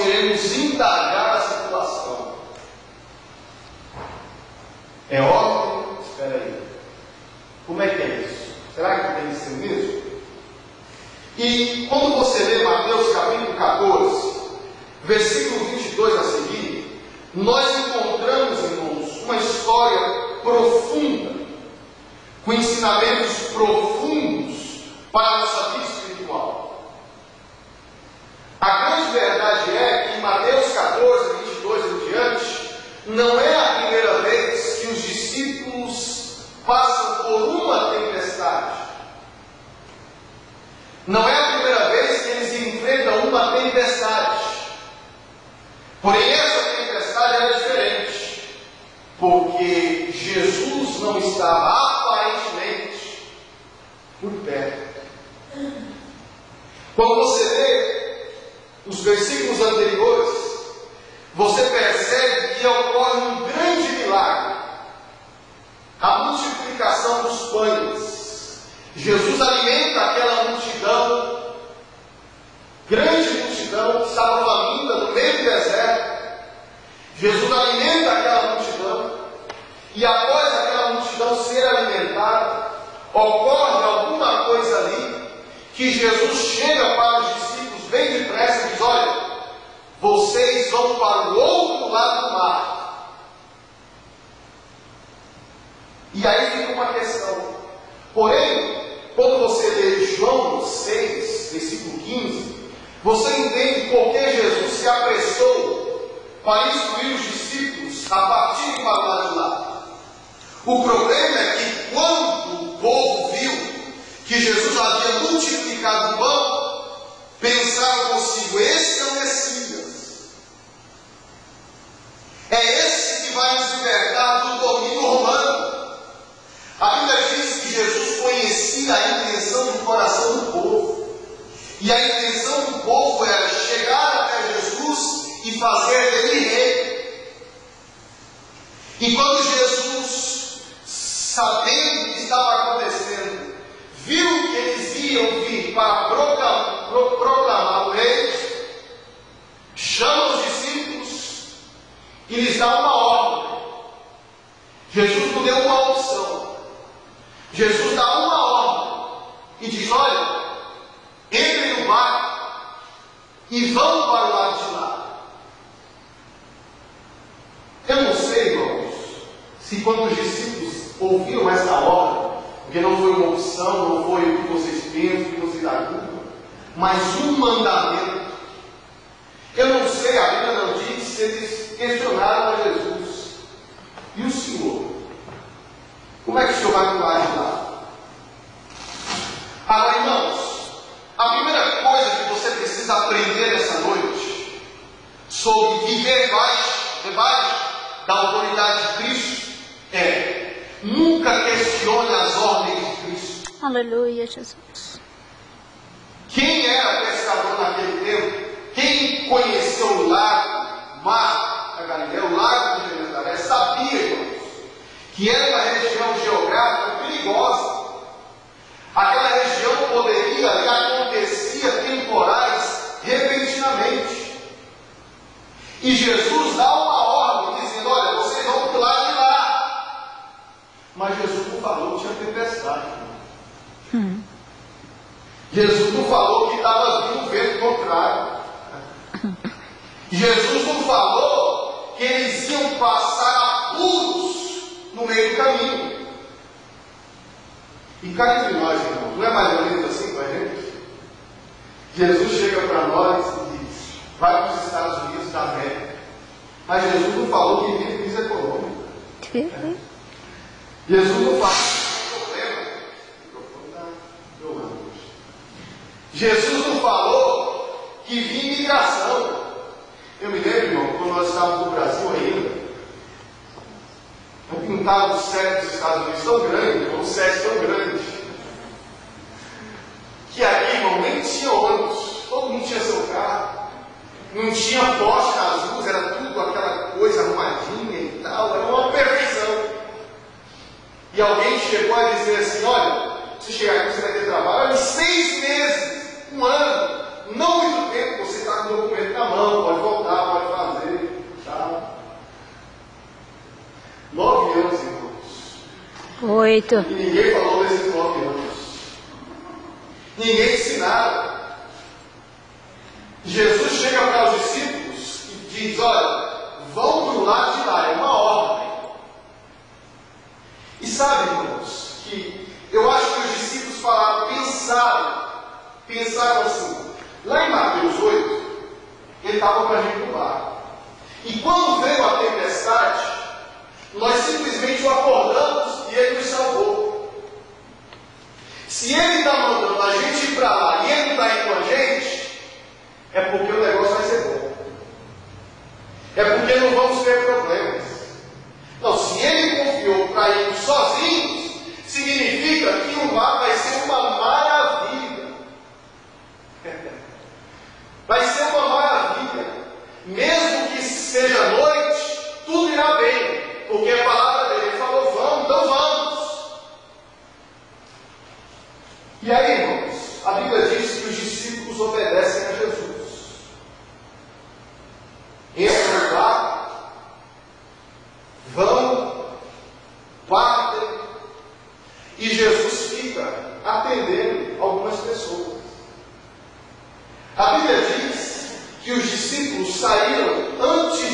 iremos indagar a situação. É ordem? Espera aí. Como é que é isso? Será que tem que ser mesmo? E quando você lê Mateus capítulo 14, versículo 22 a seguir, nós encontramos, irmãos, uma história profunda, com ensinamentos profundos para a nossa vida espiritual. A grande verdade é que em Mateus 14, 22 em diante, não é a primeira vez que os discípulos passam por uma tempestade. Não é a primeira vez que eles enfrentam uma tempestade. Porém, essa tempestade era diferente, porque Jesus não estava aparentemente por perto. Quando você lê os versículos anteriores, você percebe que ocorre um grande milagre, a multiplicação dos pães. Jesus alimenta aquela multidão, grande multidão que estava faminta no meio do deserto. Jesus alimenta aquela multidão, e após aquela multidão ser alimentada, ocorre alguma coisa ali, que Jesus chega para os discípulos bem depressa e diz: olha, vocês vão para o outro lado do mar. E aí fica uma questão. Porém, quando você lê João 6, versículo 15, você entende por que Jesus se apressou para instruir os discípulos a partir para o lado de lá. O problema é que quando o povo viu que Jesus havia multiplicado o pão, pensaram consigo: esse é o Messias. É esse que vai nos libertar do domínio romano. A Bíblia diz que Jesus conhecia a intenção do coração do povo. E a intenção do povo era chegar até Jesus e fazer dele rei. E quando Jesus, sabendo o que estava acontecendo, viu que eles iam vir para proclamar o rei, chama os discípulos e lhes dá uma ordem. Jesus não deu uma opção. Jesus dá uma ordem e diz: olha, entrem no barco e vão para o lado de lá. Eu não sei, irmãos, se quando os discípulos ouviram essa ordem, porque não foi uma opção, não foi o que vocês pensam, o que vocês ajudam, mas um mandamento. Eu não sei, a Bíblia não diz se eles questionaram a Jesus: e o Senhor? Como é que o Senhor vai pular de lá? Agora, irmãos, a primeira coisa que você precisa aprender essa noite sobre viver debaixo da autoridade de Cristo é: nunca questione as ordens de Cristo. Aleluia, Jesus. Quem era pescador naquele tempo? Quem conheceu o lago, mar da Galileia, o lago de Genezaré, sabia, irmãos, que era uma região geográfica perigosa. Aquela região poderia, e acontecia temporais repentinamente. E Jesus dá uma ordem, dizendo: olha, vocês vão pular de lá. Mas Jesus não falou que tinha tempestade. Jesus não falou que estava vindo o vento contrário. Jesus não falou que eles iam passar apuros no meio do caminho. E cá entre nós, irmãos, não é mais ou menos assim com a gente? Jesus chega para nós e diz: vai para os Estados Unidos da América. Mas Jesus não falou que vive crise econômica. Jesus não falou que tem problema. Jesus não falou que vinha imigração. Eu me lembro, irmão, quando nós estávamos no Brasil ainda, eu pintava o sete dos Estados Unidos tão grande, um sete tão grande, que aqui, irmão, nem tinha ônibus, todo mundo tinha seu carro, não tinha poste nas ruas, era tudo aquela coisa arrumadinha e tal, era uma perfeição. E alguém chegou a dizer assim: olha, se chegar aqui você vai ter trabalho, em 6 meses, 1 ano, não muito tempo, você está com o documento na mão, pode voltar. 8. E ninguém falou desse nome antes. Ninguém ensinava. Jesus chega para os discípulos e diz: olha, vão para o lado de lá, é uma ordem. E sabe, irmãos, que eu acho que os discípulos pensaram assim. Lá em Mateus 8, ele estava para a gente no barco. E quando veio a tempestade, nós simplesmente o acordamos e ele nos salvou. Se ele está mandando a gente ir para lá e ele não está indo com a gente, é porque o negócio vai ser bom. É porque não vamos ter problemas. Não, se ele confiou para ir sozinhos, significa que o mar vai ser uma maravilha. Vai ser uma maravilha. Mesmo que seja noite, tudo irá bem. Porque a palavra dele falou: vamos, então vamos. E aí, irmãos, a Bíblia diz que os discípulos obedecem a Jesus. Entram no barco, vão, partem, e Jesus fica atendendo algumas pessoas. A Bíblia diz que os discípulos saíram antes